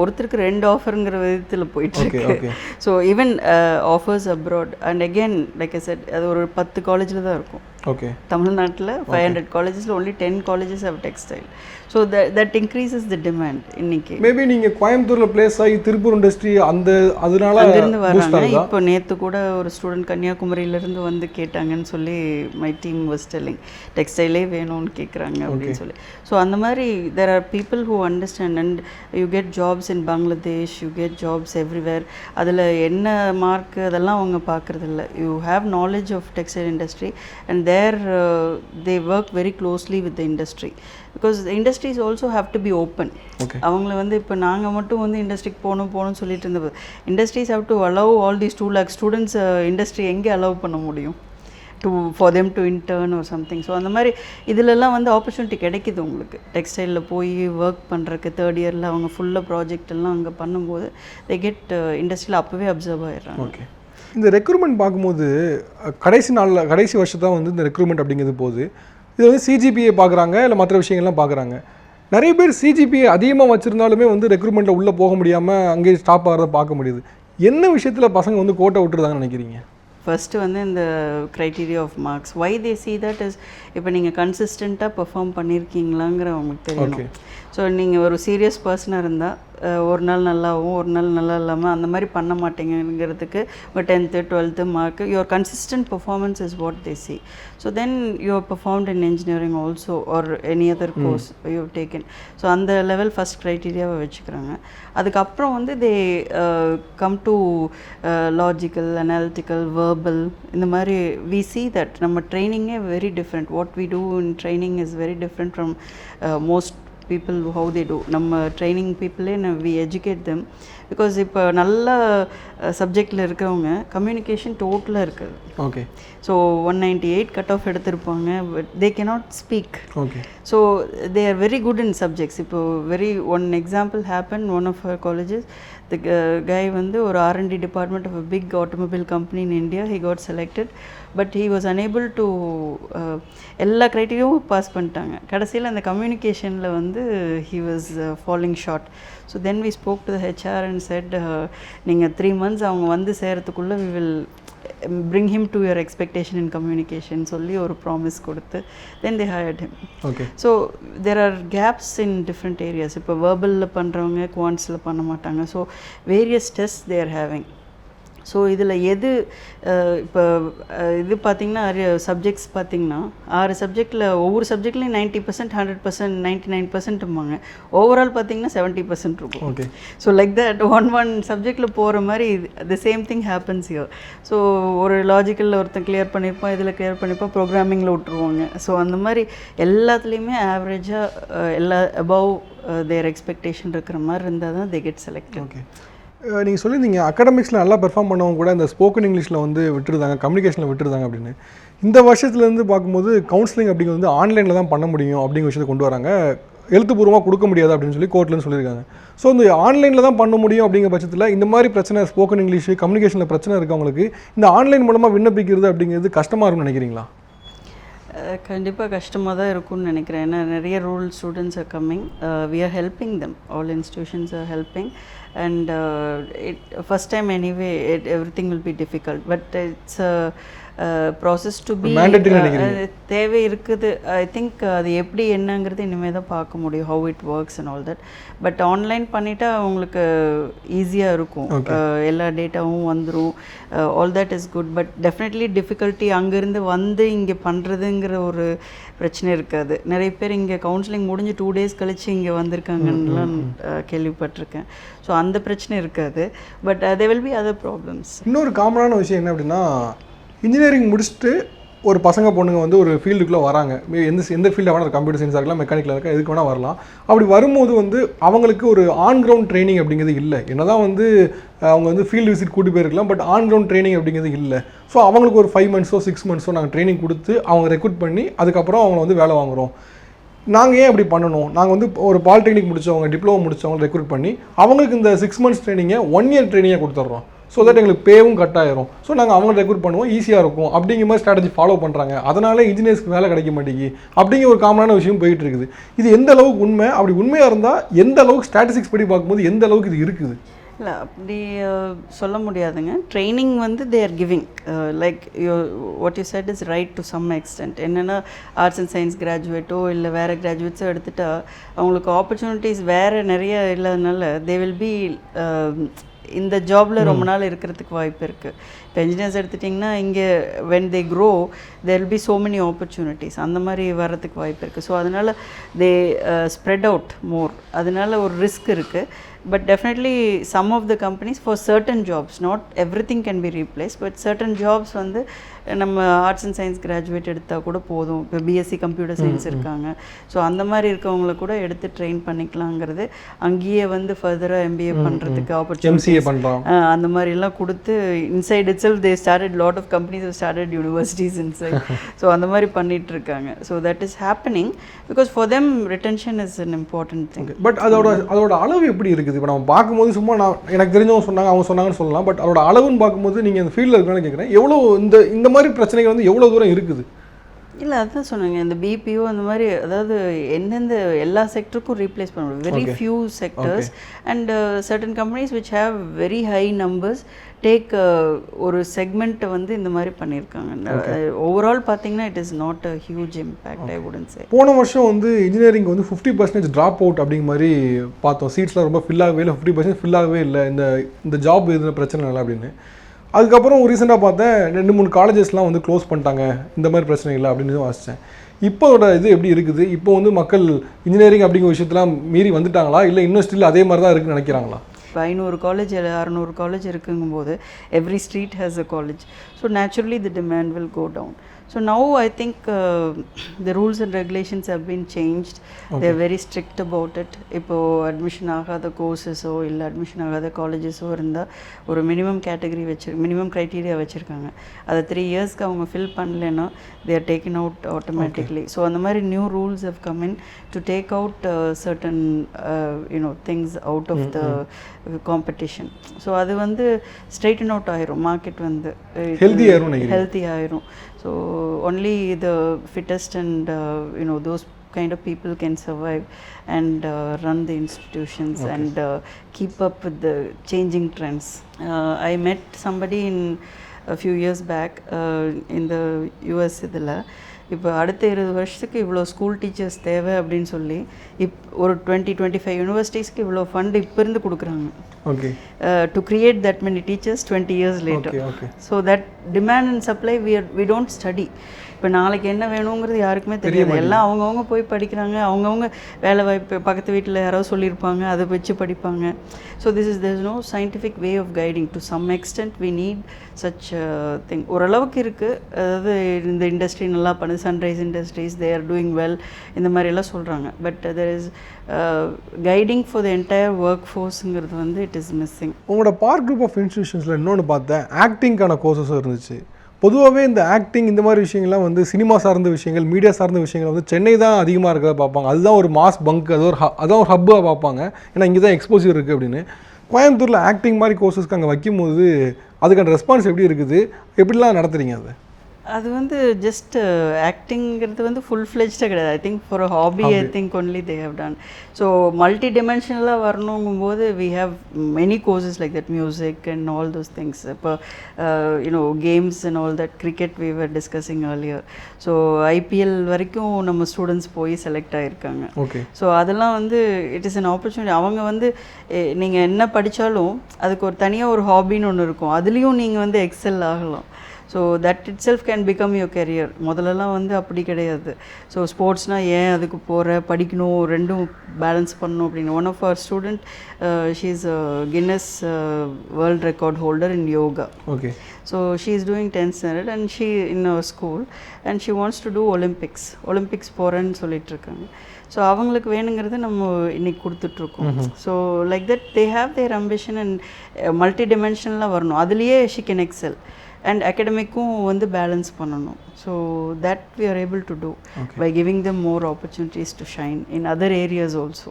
ஒருத்தருக்கு 2 ஆஃபருங்கிற விதத்தில் போயிட்டுருக்கு. So even offers abroad and again like I set அது ஒரு 10 காலேஜில் தான் இருக்கும். ஓகே, தமிழ்நாட்டில் 500 காலேஜஸில் only 10 colleges have textile. So that increases the demand. இன்னைக்கு மேபி நீங்கள் கோயம்புத்தூரில் பிளேஸ் ஆகி திருப்பூர் இண்டஸ்ட்ரி அதனால அங்கிருந்து வராங்க. இப்போ நேற்று கூட ஒரு ஸ்டூடெண்ட் கன்னியாகுமரியிலேருந்து வந்து கேட்டாங்கன்னு சொல்லி மை டீம் வாஸ் டெல்லிங் டெக்ஸ்டைலே வேணும்னு கேட்குறாங்க அப்படின்னு சொல்லி. ஸோ அந்த மாதிரி there are people who understand and you get jobs in Bangladesh, you get jobs everywhere. அதில் என்ன மார்க் அதெல்லாம் அவங்க பார்க்குறதில்ல. you have knowledge of textile industry and there they work very closely with the industry because the industries also have to be open. அவங்கள வந்து இப்போ நாங்கள் மட்டும் வந்து இண்டஸ்ட்ரிக்கு போகணும்னு சொல்லிட்டு இருந்தது. Industries have to allow all these 2 lakh students industry எங்கே அலோவ் பண்ண முடியும் for them to intern or something. So அந்த மாதிரி இதிலெல்லாம் வந்து ஆப்பர்ச்சுனிட்டி கிடைக்கிது உங்களுக்கு. டெக்ஸ்டைலில் போய் ஒர்க் பண்ணுறதுக்கு 3rd இயரில் அவங்க ஃபுல்லாக ப்ராஜெக்ட் எல்லாம் அங்கே பண்ணும்போது they get இண்டஸ்ட்ரியில் அப்போவே அப்சர்வ் ஆகிடுறாங்க. ஓகே, இந்த ரெக்ரூட்மெண்ட் பார்க்கும்போது கடைசி வருஷம் தான் வந்து இந்த ரெக்ரூட்மெண்ட் அப்படிங்கிறது போகுது. இது வந்து சிஜிபிஏ பார்க்குறாங்க இல்லை மற்ற விஷயங்கள்லாம் பார்க்குறாங்க. நிறைய பேர் சிஜிபிஏ அதிகமாக வச்சுருந்தாலுமே வந்து ரெக்ரூட்மெண்ட்டில் உள்ளே போக முடியாமல் அங்கேயே ஸ்டாப் ஆகிறத பார்க்க முடியுது. என்ன விஷயத்தில் பசங்க வந்து கோட்டை விட்டுருதாங்கன்னு நினைக்கிறீங்க? ஃபஸ்ட்டு வந்து இந்த criteria of marks why they see that is இப்போ நீங்கள் கன்சிஸ்டண்ட்டாக பெர்ஃபார்ம் பண்ணியிருக்கீங்களாங்கிற அவங்களுக்கு தெரியணும். ஸோ நீங்கள் ஒரு சீரியஸ் பர்சனாக இருந்தால் ஒரு நாள் நல்லாவும் ஒரு நாள் நல்லா இல்லாமல் அந்த மாதிரி பண்ண மாட்டேங்கிறதுக்கு உங்கள் 10th 12th mark your consistent performance is what they see. So then you are performed in engineering also or any other course you have taken. So அந்த லெவல் ஃபஸ்ட் க்ரைட்டீரியாவை வச்சுக்கிறாங்க. அதுக்கப்புறம் வந்து they come to logical analytical verbal இந்த மாதிரி வி சி தட் நம்ம ட்ரைனிங்கே very different. What we do in training is very different from most people how they do. நம்ம ட்ரைனிங் பீப்புளே we educate them because இப்போ நல்ல சப்ஜெக்டில் இருக்கிறவங்க கம்யூனிகேஷன் டோட்டலாக இருக்குது. ஓகே, ஸோ 198 கட் ஆஃப் எடுத்திருப்பாங்க but they cannot speak. Okay, so they are very good in subjects. இப்போ one example happen one of our colleges the guy வந்து ஒரு R&D department of a big automobile company in India he got selected but he was unable to எல்லா க்ரைட்டீரியாவும் பாஸ் பண்ணிட்டாங்க. கடைசியில் அந்த கம்யூனிகேஷனில் வந்து he was falling short. So then we spoke to the HR and said நீங்கள் 3 months அவங்க வந்து சேரத்துக்குள்ளே we will bring him to your expectation in communication சொல்லி ஒரு ப்ராமிஸ் கொடுத்து then they hired him. Okay. So there are gaps in different areas. இப்போ வேர்பலில் பண்ணுறவங்க குவான்ட்ஸில் பண்ண மாட்டாங்க. So various test they are having. So இதில் எது இப்போ இது பார்த்திங்கன்னா சப்ஜெக்ட்ஸ் பார்த்திங்கன்னா 6 சப்ஜெக்டில் ஒவ்வொரு சப்ஜெக்ட்லேயும் 90% 100% 99%ம்பாங்க. ஓவரால் பார்த்திங்கன்னா 70% இருக்கும். Okay, so like that one சப்ஜெக்டில் போகிற மாதிரி the same thing happens here. So ஒரு லாஜிக்கலில் ஒருத்தன் கிளியர் பண்ணியிருப்பான், இதில் கிளியர் பண்ணியிருப்பான், ப்ரோக்ராமிங்கில் விட்டுருவாங்க. ஸோ அந்த மாதிரி எல்லாத்துலேயுமே ஆவரேஜாக எல்லா அபவ் தேர் எக்ஸ்பெக்டேஷன் இருக்கிற மாதிரி இருந்தால் தான் தே கெட் செலக்டட். ஓகே, நீங்கள் சொல்லியிருந்தீங்க அகாடமிக்ஸில் நல்லா பெர்ஃபார்ம் பண்ணவங்க கூட இந்த ஸ்போக்கன் இங்கிலீஷில் வந்து விட்டுருந்தாங்க, கம்யூனிகேஷனில் விட்டுருந்தாங்க அப்படின்னு. இந்த வருஷத்துலேருந்து பார்க்கும்போது கவுன்சிலிங் அப்படிங்கிறது வந்து ஆன்லைனில் தான் பண்ண முடியும் அப்படிங்கிற விஷயத்தை கொண்டு வராங்க. எழுத்துப்பூர்வமாக கொடுக்க முடியாது அப்படின்னு சொல்லி கோர்ட்லன்னு சொல்லியிருக்காங்க. ஸோ இந்த ஆன்லைனில் தான் பண்ண முடியும் அப்படிங்கிற பட்சத்தில் இந்த மாதிரி பிரச்சனை ஸ்போக்கன் இங்கிலீஷ் கம்யூனிகேஷனில் பிரச்சனை இருக்கவங்களுக்கு இந்த ஆன்லைன் மூலமாக விண்ணப்பிக்கிறது அப்படிங்கிறது கஷ்டமாக இருக்கும்னு நினைக்கிறீங்களா? கண்டிப்பாக கஷ்டமாக தான் இருக்கும்னு நினைக்கிறேன். ஏன்னா நிறைய rural students are coming. We are helping them. All institutions are helping and first time anyway everything will be difficult but it's a process to be தேவை இருக்குது. ஐ திங்க் அது எப்படி என்னங்கிறது இனிமேல் தான் பார்க்க முடியும் how it works and all that. But online பண்ணிட்டா அவங்களுக்கு ஈஸியாக இருக்கும். எல்லா டேட்டாவும் வந்துடும். All that is good. But definitely difficulty அங்கேருந்து வந்து இங்கே பண்ணுறதுங்கிற ஒரு பிரச்சனை இருக்காது. நிறைய பேர் இங்கே கவுன்சிலிங் முடிஞ்சு 2 days கழிச்சு இங்கே வந்திருக்காங்கன்னுலாம் கேள்விப்பட்டிருக்கேன். ஸோ அந்த பிரச்சனை இருக்காது. But there will be other problems. இன்னொரு காமனான விஷயம் என்ன அப்படின்னா இன்ஜினியரிங் முடிச்சுட்டு ஒரு பசங்க பொண்ணுங்க வந்து ஒரு ஃபீல்டுக்குள்ளே வராங்க. எந்த ஃபீல்டாக வேணால் கம்ப்யூட்டர் சயின்ஸாக இருக்கலாம், மெக்கானிக்கலாக இருக்கலாம், எதுக்கு வேணால் வரலாம். அப்படி வரும்போது வந்து அவங்களுக்கு ஒரு ஆன் கிரவுண்ட் ட்ரைனிங் அப்படிங்கிறது இல்லை. என்ன தான் வந்து அவங்க வந்து ஃபீல்டு விசிட் கூட்டி போயிருக்கலாம், பட் ஆன் கிரவுண்ட் ட்ரைனிங் அப்படிங்கிறது இல்லை. ஸோ அவங்களுக்கு ஒரு 5 months 6 months நாங்கள் ட்ரைனிங் கொடுத்து அவங்க ரெக்ரூட் பண்ணி அதுக்கப்புறம் அவங்கள வந்து வேலை வாங்குகிறோம். நாங்கள் ஏன் அப்படி பண்ணணும்? நாங்கள் வந்து ஒரு பாலிடெக்னிக் முடித்தவங்க டிப்ளமோ முடித்தவங்க ரெக்ரூட் பண்ணி அவங்களுக்கு இந்த 6 months ட்ரைனிங்கை 1 year ட்ரைனிங்காக கொடுத்துட்றோம். ஸோ தட் எங்களுக்கு பேவும் கட் ஆயிரும். ஸோ நாங்கள் அவங்க ரெக்ரூட் பண்ணுவோம், ஈஸியாக இருக்கும் அப்படிங்கிற மாதிரி ஸ்ட்ராட்டஜி ஃபாலோ பண்ணுறாங்க. அதனால இன்ஜினியர்ஸ்க்கு வேலை கிடைக்க மாட்டேங்குது அப்படிங்கிற ஒரு காமனான விஷயம் போயிட்டு இருக்குது. இது எந்த அளவுக்கு உண்மை? அப்படி உண்மையாக இருந்தால் எந்த அளவுக்கு ஸ்டாட்டிஸ்டிக்ஸ் படி பார்க்கும்போது எந்த அளவுக்கு இது இருக்குது? இல்லை அப்படி சொல்ல முடியாதுங்க. ட்ரைனிங் வந்து they are giving like what you said is right to some extent. என்னென்னா ஆர்ட்ஸ் அண்ட் சயின்ஸ் கிராஜுவேட்டோ இல்லை வேறு கிராஜுவேட்ஸோ எடுத்துட்டா அவங்களுக்கு ஆப்பர்ச்சுனிட்டிஸ் வேறு நிறைய இல்லாதனால தே வில் பி இந்த ஜாபில் ரொம்ப நாள் இருக்கிறதுக்கு வாய்ப்பு இருக்குது. இப்போ இன்ஜினியர்ஸ் எடுத்துட்டிங்கன்னா இங்கே when they grow there will be so many opportunities அந்த மாதிரி வர்றதுக்கு வாய்ப்பு இருக்குது. ஸோ அதனால் தே ஸ்ப்ரெட் அவுட் மோர். அதனால ஒரு ரிஸ்க் இருக்குது. But definitely some of the companies for certain jobs, not everything can be replaced, but certain jobs வந்து நம்ம ஆர்ட்ஸ் அண்ட் சயின்ஸ் கிராஜுவேட் எடுத்தால் கூட போதும். இப்போ பிஎஸ்சி கம்ப்யூட்டர் சயின்ஸ் இருக்காங்க. ஸோ அந்த மாதிரி இருக்கவங்கள கூட எடுத்து ட்ரெயின் பண்ணிக்கலாங்கிறது. அங்கேயே வந்து ஃபர்தராக எம்பிஏ பண்ணுறதுக்கு ஆப்பர்ச்சுனிட்டி அந்த மாதிரிலாம் கொடுத்து inside itself they started lot of companies started universities inside. So அந்த மாதிரி பண்ணிட்டு இருக்காங்க. So that is happening because for them retention is an important thing. But அதோட அளவு எப்படி இருக்குது? இப்போ நம்ம பார்க்கும்போது சும்மா எனக்கு தெரிஞ்சவங்க சொன்னாங்க, அவங்க சொன்னாங்கன்னு சொல்லலாம். பட் அதோட அளவுன்னு பார்க்கும்போது நீங்கள் அந்த ஃபீல்டில் இருக்கணும்னு கேட்குறேன், எவ்வளோ இந்த மாதிரி பிரச்சனைகள் வந்து எவ்வளோ தூரம் இருக்குது? இல்லை அதுதான் சொன்னாங்க, இந்த பிபிஓ அந்த மாதிரி அதாவது எந்தெந்த எல்லா செக்டருக்கும் ரீப்ளேஸ் பண்ண முடியும். Very few sectors and certain companies which have very high numbers take ஒரு செக்மெண்ட்டை வந்து இந்த மாதிரி பண்ணியிருக்காங்க. ஓவரால் பார்த்தீங்கன்னா it is not a huge impact I wouldn't say. போன வருஷம் வந்து இன்ஜினியரிங் வந்து 50% ட்ராப் அவுட் அப்படிங்கிற மாதிரி பார்த்தோம். சீட்ஸ்லாம் ரொம்ப ஃபில் ஆகவே இல்லை, 50% ஃபில் ஆகவே இல்லை, இந்த ஜாப் எதுவும் பிரச்சனை இல்லை அப்படின்னு. அதுக்கப்புறம் ரீசெண்டாக பார்த்தேன் 2-3 காலேஜஸ்லாம் வந்து க்ளோஸ் பண்ணிட்டாங்க, இந்த மாதிரி பிரச்சனை இல்லை அப்படின்னு வாசித்தேன். இப்போட இது எப்படி இருக்குது? இப்போ வந்து மக்கள் இன்ஜினியரிங் அப்படிங்கிற விஷயத்தெலாம் மீறி வந்துட்டாங்களா, இல்லை இன்னும் ஸ்டில் அதே மாதிரி தான் இருக்குன்னு நினைக்கிறாங்களா? இப்போ 500 காலேஜ் 600 காலேஜ் இருக்குங்கும்போது every street has a college. So naturally the demand will go down. So now I think the rules and regulations have been changed. They are very strict about it. இப்போ அட்மிஷன் ஆகாத கோர்ஸஸோ இல்லை அட்மிஷன் ஆகாத காலேஜஸோ இருந்தால் ஒரு மினிமம் கேட்டகரி மினிமம் க்ரைட்டீரியா வச்சுருக்காங்க. அதை 3 இயர்ஸ்க்கு அவங்க ஃபில் பண்ணலைன்னா they are taken out automatically. So அந்த மாதிரி new rules have come in to take out certain things out of the competition. So அது வந்து ஸ்ட்ரைட்டன் அவுட் ஆயிரும், மார்க்கெட் வந்து ஹெல்த்தி ஆயிரும். So only the fittest and those kind of people can survive and run the institutions and keep up with the changing trends. I met somebody in a few years back in the US இதில் இப்போ அடுத்த 20 வருஷத்துக்கு இவ்வளோ ஸ்கூல் டீச்சர்ஸ் தேவை அப்படின்னு சொல்லி ஒரு 20-25 யூனிவர்சிட்டிஸ்க்கு இவ்வளோ ஃபண்ட் இப்போ இருந்து கொடுக்குறாங்க. Okay. To create that many teachers 20 years later. Okay. So that demand and supply we don't study. இப்போ நாளைக்கு என்ன வேணுங்கிறது யாருக்குமே தெரியாது. எல்லாம் அவங்கவுங்க போய் படிக்கிறாங்க, அவங்கவுங்க வேலை வாய்ப்பு பக்கத்து வீட்டில் யாராவது சொல்லியிருப்பாங்க, அதை வச்சு படிப்பாங்க. So there is no scientific way of guiding. To some extent we need such thing. ஓரளவுக்கு இருக்குது. அதாவது இந்த இண்டஸ்ட்ரி நல்லா பண்ணுது, sunrise industries they are doing well இந்த மாதிரிலாம் சொல்கிறாங்க. But there is guiding for the entire workforceங்கிறது வந்து it is missing. உங்களோட பார்க் குரூப் ஆஃப் இன்ஸ்டிடியூஷன்ஸில் இன்னொன்று பார்த்தேன், ஆக்டிங்கான கோர்சஸும் இருந்துச்சு. பொதுவாகவே இந்த ஆக்டிங் இந்த மாதிரி விஷயங்கள்லாம் வந்து சினிமா சார்ந்த விஷயங்கள், மீடியா சார்ந்த விஷயங்கள் வந்து சென்னை தான் அதிகமாக இருக்கிறத பார்ப்பாங்க. அதுதான் ஒரு மாஸ் பங்க், அதான் ஒரு ஹப்பாக பார்ப்பாங்க, ஏன்னா இங்கே தான் எக்ஸ்போசர் இருக்குது அப்படின்னு. கோயம்புத்தூரில் ஆக்டிங் மாதிரி கோர்சஸ்க்கு அங்கே வைக்கும்போது அதுக்கான ரெஸ்பான்ஸ் எப்படி இருக்குது, எப்படிலாம் நடத்துறீங்க? அது வந்து ஜஸ்ட் ஆக்டிங்கிறது வந்து ஃபுல் ஃப்ளெஜ்டாக கிடையாது. I think for a hobby I think only they have done. So multi டிமென்ஷனலாக வரணுங்கும்போது we have many courses like that, music and all those things. இப்போ games and all that, cricket we were discussing earlier. So IPL வரைக்கும் நம்ம ஸ்டூடெண்ட்ஸ் போய் செலக்ட் ஆகியிருக்காங்க. ஓகே. ஸோ அதெல்லாம் வந்து இட் இஸ் அன் ஆப்பர்ச்சுனிட்டி. அவங்க வந்து நீங்கள் என்ன படித்தாலும் அதுக்கு ஒரு தனியாக ஒரு ஹாபின்னு ஒன்று இருக்கும், அதுலேயும் நீங்கள் வந்து எக்ஸல் ஆகலாம். So that it self can become your career. முதல்லலாம் வந்து அப்படி கிடையாது. ஸோ ஸ்போர்ட்ஸ்னால் ஏன் அதுக்கு போகிற, படிக்கணும், ரெண்டும் பேலன்ஸ் பண்ணணும் அப்படின்னு. One of our student she is Guinness world record holder in yoga. Okay. So she is doing 10th standard and she in our school and she wants to do Olympics போகிறேன்னு சொல்லிட்டு இருக்காங்க. ஸோ அவங்களுக்கு வேணுங்கிறது நம்ம இன்னைக்கு கொடுத்துட்ருக்கோம். So like that they have their ambition and multi டிமென்ஷனலாக வரணும். அதுலேயே ஷி கேன் எக்ஸல் அண்ட் அகடமிக்கும் வந்து பேலன்ஸ் பண்ணணும். So that we are able to do by giving them more opportunities to shine in other areas also.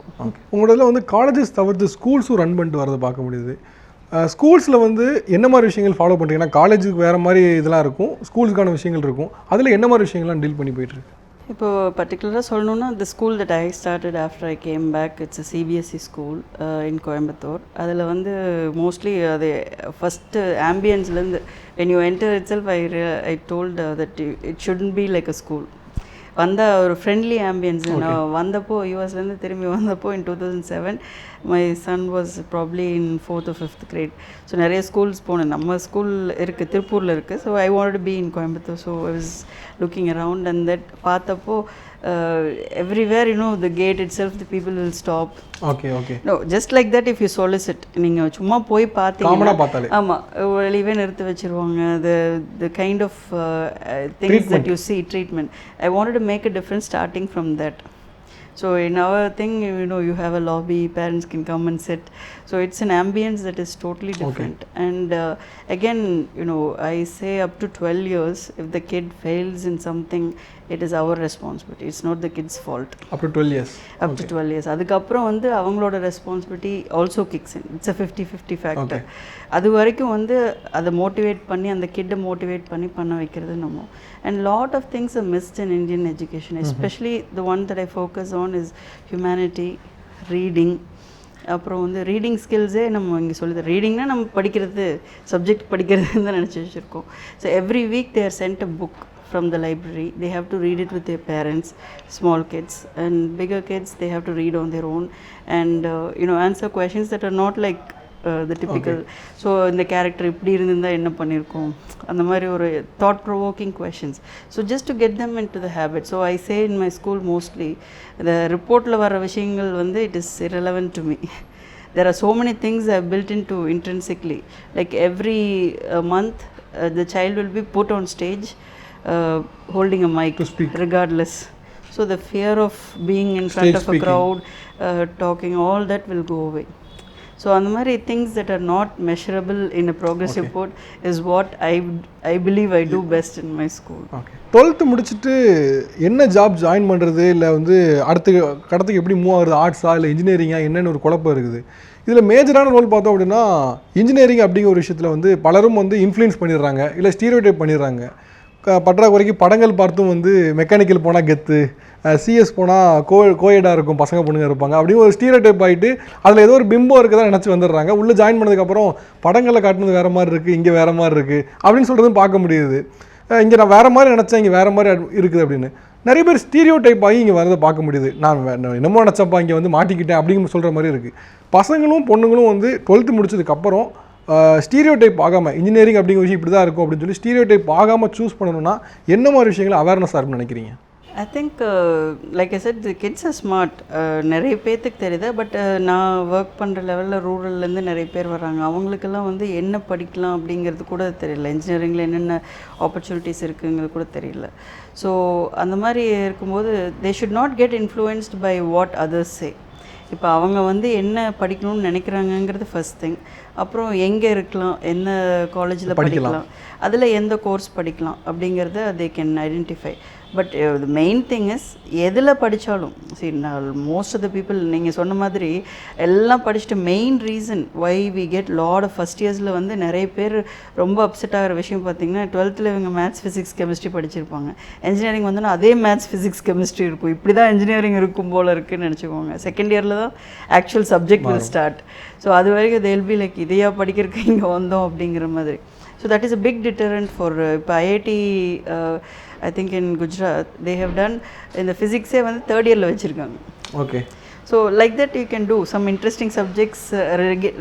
உங்களோட வந்து காலேஜஸ் தவிர்த்து ஸ்கூல்ஸும் ரன் பண்ணிட்டு வரதை பார்க்க முடியுது. ஸ்கூல்ஸில் வந்து என்ன மாதிரி விஷயங்கள் ஃபாலோ பண்ணுறீங்கன்னா காலேஜுக்கு வேறு மாதிரி இதெல்லாம் இருக்கும், ஸ்கூல்ஸுக்கான விஷயங்கள் இருக்கும், அதில் என்ன மாதிரி விஷயங்கள்லாம் டீல் பண்ணி போயிட்டுருக்கு? இப்போ பர்டிகுலராக சொல்லணுன்னா the school that I started after I came back, it's a CBSE school in Coimbatore. அதில் வந்து மோஸ்ட்லி அது first ஆம்பியன்ஸ்லேருந்து when you enter itself I told that it shouldn't be like a school. வந்த ஒரு ஃப்ரெண்ட்லி ஆம்பியன்ஸ். நான் வந்தப்போ யூஎஸ்லேருந்து திரும்பி வந்தப்போ in 2007 my son was probably in 4th or 5th grade. So நிறைய ஸ்கூல்ஸ் போனேன். நம்ம ஸ்கூல் இருக்குது, திருப்பூரில் இருக்குது. So I wanted to be in Coimbatore. So I was looking around and that பார்த்தப்போ everywhere, you know, the gate itself, the people will stop. Okay. No, just like that, if you solicit, நீங்கள் சும்மா போய் பார்த்தீங்கன்னா ஆமாம் வெளியவே நிறுத்தி வச்சுருவாங்க. the kind of things treatment that you see, treatment. I wanted to make a difference starting from that. So in our thing, you know, you have a lobby, parents can come and sit. So it's an ambience that is totally different. Okay. And again, you know, I say up to 12 years, if the kid fails in something, it is our responsibility. It's not the kid's fault. Up to 12 years? Up to 12 years. அதுக்கப்புறம் வந்து அவங்களோட responsibility also kicks in. It's a 50-50 factor. அது வரைக்கும் வந்து அதை மோட்டிவேட் பண்ணி அந்த கிட்டை மோட்டிவேட் பண்ண வைக்கிறது நம்ம. And lot of things are missed in Indian education, especially the one that I focus on is humanity, reading. அப்புறம் வந்து ரீடிங் ஸ்கில்ஸே நம்ம இங்கே சொல்லுது. ரீடிங்னா நம்ம படிக்கிறது, சப்ஜெக்ட் படிக்கிறதுன்னு தான் நினச்சி வச்சுருக்கோம். So every week they are sent a book from the library. They have to read it with their parents, small kids, and bigger kids they have to read on their own and you know, answer questions that are not like the typical. So இந்த கேரக்டர் இப்படி இருந்திருந்தால் என்ன பண்ணியிருக்கோம், அந்த மாதிரி ஒரு thought provoking questions. So just to get them into the habit. So I say in my school mostly இந்த ரிப்போர்ட்டில் வர விஷயங்கள் வந்து it is irrelevant to me. There are so many things I have built into intrinsically. Like every month the child will be put on stage holding a mic to speak regardless. So the fear of being in front of a crowd, talking, all that will go away. So அந்த மாதிரி things that are not measurable in a progress report is what I believe I do best in my school. 12th முடிச்சுட்டு என்ன ஜாப் ஜாயின் பண்ணுறது, இல்லை வந்து அடுத்த கடத்துக்கு எப்படி மூவ் ஆகுறது, ஆர்ட்ஸா இல்லை இன்ஜினியரிங்கா, என்னென்னு ஒரு குழப்பம் இருக்குது. இதில் மேஜரான ரோல் பார்த்தோம் அப்படின்னா இன்ஜினியரிங் அப்படிங்கிற ஒரு விஷயத்தில் வந்து பலரும் வந்து இன்ஃப்ளூயன்ஸ் பண்ணிடுறாங்க, இல்லை ஸ்டீரியோடைப் பண்ணிடுறாங்க. பற்றாக்குறைக்கு படங்கள் பார்த்தும் வந்து மெக்கானிக்கல் போனால் கெத்து, சிஎஸ் போனால் கோயடாக இருக்கும், பசங்க பொண்ணுங்க இருப்பாங்க அப்படின்னு ஒரு ஸ்டீரியோடைப் ஆகிட்டு அதில் ஏதோ ஒரு பிம்பம் இருக்குதான் நினச்சி வந்துடுறாங்க. உள்ளே ஜாயின் பண்ணதுக்கப்புறம் படங்களை காட்டுனது வேறு மாதிரி இருக்குது, இங்கே வேறு மாதிரி இருக்குது அப்படின்னு சொல்கிறதும் பார்க்க முடியுது. இங்கே நான் வேறு மாதிரி நினச்சேன், இங்கே வேறு மாதிரி இருக்குது அப்படின்னு நிறைய பேர் ஸ்டீரியோடைப் ஆகி இங்கே வரதை பார்க்க முடியுது. நான் என்னமோ நினச்சப்பா இங்கே வந்து மாட்டிக்கிட்டேன் அப்படின்னு சொல்கிற மாதிரி இருக்குது. பசங்களும் பொண்ணுங்களும் வந்து 12th முடிச்சதுக்கப்புறம் ஸ்டீரியோடைப் ஆகாமல் இன்ஜினியரிங் அப்படிங்கிற விஷயம் இப்படி தான் இருக்கும் அப்படின்னு சொல்லி ஸ்டீரியோடைப் ஆகாமல் சூஸ் பண்ணணும்னா என்ன மாதிரி விஷயங்களை அவேர்னஸாக இருக்குன்னு நினைக்கிறீங்க? I think like I said, the kids are smart. நிறைய பேர்த்துக்கு தெரியுது. பட் நான் ஒர்க் பண்ணுற லெவலில் ரூரல்லேருந்து நிறைய பேர் வர்றாங்க. அவங்களுக்கெல்லாம் வந்து என்ன படிக்கலாம் அப்படிங்கிறது கூட தெரியல. இன்ஜினியரிங்கில் என்னென்ன ஆப்பர்ச்சுனிட்டிஸ் இருக்குங்கிறது கூட தெரியல. ஸோ அந்த மாதிரி இருக்கும்போது they should not get influenced by what others say. இப்போ அவங்க வந்து என்ன படிக்கணும்னு நினைக்கிறாங்கங்கிறது ஃபர்ஸ்ட் திங். அப்புறம் எங்கே இருக்கலாம், என்ன காலேஜில் படிக்கலாம், அதில் எந்த கோர்ஸ் படிக்கலாம் அப்படிங்கிறத they can identify. But the main thing is எதில் படித்தாலும் சரி, மோஸ்ட் ஆஃப் த பீப்புள் நீங்கள் சொன்ன மாதிரி எல்லாம் படிச்சுட்டு main reason why we get lot of first இயர்ஸில் வந்து நிறைய பேர் ரொம்ப அப்செட் ஆகிற விஷயம் பார்த்திங்கன்னா 12th இவங்க மேத்ஸ் ஃபிசிக்ஸ் கெமிஸ்ட்ரி படிச்சிருப்பாங்க. இன்ஜினியரிங் வந்தோன்னா அதே மேத்ஸ் ஃபிசிக்ஸ் கெமிஸ்ட்ரி இருக்கும். இப்படி தான் இன்ஜினியரிங் இருக்கும் போல் இருக்குதுன்னு நினச்சிக்கோங்க. செகண்ட் இயரில் தான் actual subject will start. So அது வரைக்கும் தேல் பி லைக் இதையாக படிக்கிறதுக்கு இங்கே வந்தோம் அப்படிங்கிற மாதிரி. So that is a big deterrent for இப்போ IIT I think in Gujarat they have done in the physics வந்து third yearல வச்சிருக்காங்க. Okay. So like that you can do some interesting subjects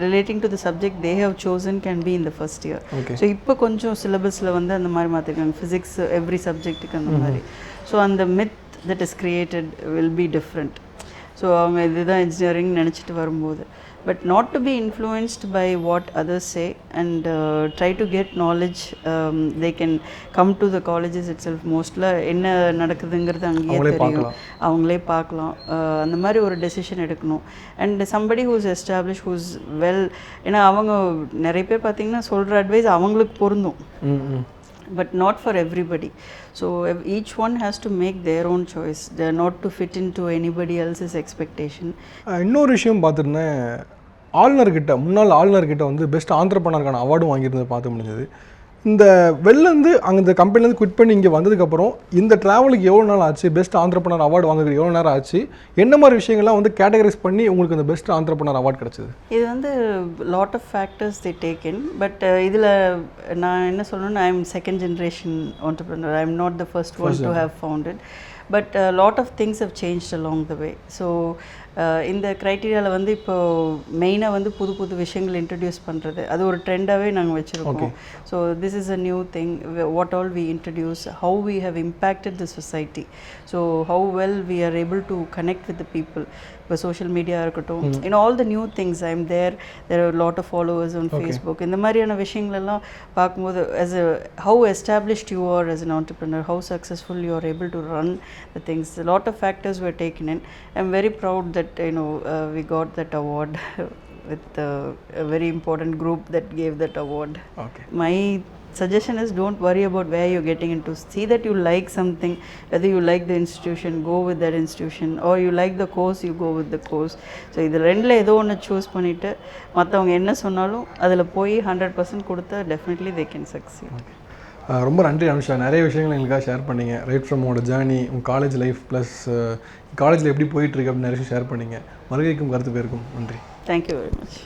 relating to the subject they have chosen can be in the first year. Okay. So இப்போ கொஞ்சம் சிலபஸ்ல வந்து அந்த மாதிரி மாத்திருக்காங்க. physics every subjectக்கு அந்த மாதிரி. So அந்த myth that is created will be different. So அவங்க இதுதான் இன்ஜினியரிங் நினச்சிட்டு வரும்போது but not to be influenced by what others say and try to get knowledge. They can come to the colleges itself. மோஸ்ட்ல என்ன நடக்குதுங்கிறது அங்கேயே தெரியும், அவங்களே பார்க்கலாம். அந்த மாதிரி ஒரு டெசிஷன் எடுக்கணும். And somebody who is established, who is well, ஏன்னா அவங்க நிறைய பேர் பார்த்தீங்கன்னா சொல்கிற அட்வைஸ் அவங்களுக்கு பொருந்தும், but not for everybody. So each one has to make their own choice. They are not to fit into anybody else's expectation. இன்னொரு விஷயம் பார்த்துருந்தேன், ஆளுநர்கிட்ட முன்னாள் ஆளுநர்கிட்ட வந்து பெஸ்ட் ஆண்டர்பிரனருக்கான அவார்டும் வாங்கியிருந்தது பார்த்து முடிஞ்சது. இந்த வெளிலேருந்து அங்கே இந்த கம்பெனிலேருந்து குவிட் பண்ணி இங்கே வந்ததுக்கப்புறம் இந்த ட்ராவலுக்கு எவ்வளோ நாள் ஆச்சு, பெஸ்ட் ஆண்டர்பிரனர் அவார்டு வாங்குறதுக்கு எவ்வளோ நேரம் ஆச்சு, என்ன மாதிரி விஷயங்கள்லாம் வந்து கேட்டகரைஸ் பண்ணி உங்களுக்கு இந்த பெஸ்ட் ஆண்டர்பிரனர் அவார்டு கிடச்சிது? இது வந்து lot of factors the take in. But இதில் நான் என்ன சொல்லணும்னா, I am second generation entrepreneur. I am not the first one to have founded. But lot of things have changed along the way. So இந்த க்ரைட்டீரியாவில் வந்து இப்போது மெயினாக வந்து புது புது விஷயங்கள் இன்ட்ரடியூஸ் பண்ணுறது, அது ஒரு ட்ரெண்டாகவே நாங்கள் வச்சுருக்கோம். So this is a new thing. What all we introduce, how we have impacted the society, so how well we are able to connect with the people. இப்போ சோஷியல் மீடியா இருக்கட்டும், in all the new things I am there are lot of followers on Facebook. இந்த மாதிரியான விஷயங்களெல்லாம் பார்க்கும்போது as a how established you are as an entrepreneur, how successful you are able to run the things, a lot of factors were taken in. I'm very proud that we got that award with a very important group that gave that award. Okay. My suggestion is, don't worry about where you're getting into. See that you like something, whether you like the institution, go with that institution, or you like the course, you go with the course. So இது ரெண்டில் ஏதோ ஒன்று சூஸ் பண்ணிவிட்டு மற்றவங்க என்ன சொன்னாலும் அதில் போய் 100% கொடுத்தா டெஃபினெட்லி they can succeed. ரொம்ப நன்றி அனுஷா, நிறைய விஷயங்கள் எங்களுக்காக ஷேர் பண்ணீங்க. ரைட் ஃப்ரம் உங்களோட ஜேர்னி, உங்கள் காலேஜ் லைஃப் ப்ளஸ் காலேஜில் எப்படி போயிட்டுருக்கு அப்படின்னு நிறைய விஷயம் ஷேர் பண்ணீங்க. வருகைக்கும் கருத்து பேருக்கும் நன்றி. Thank you very much.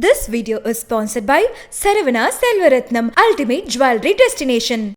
This video is sponsored by Saravana Selvaratnam Ultimate Jewelry Destination.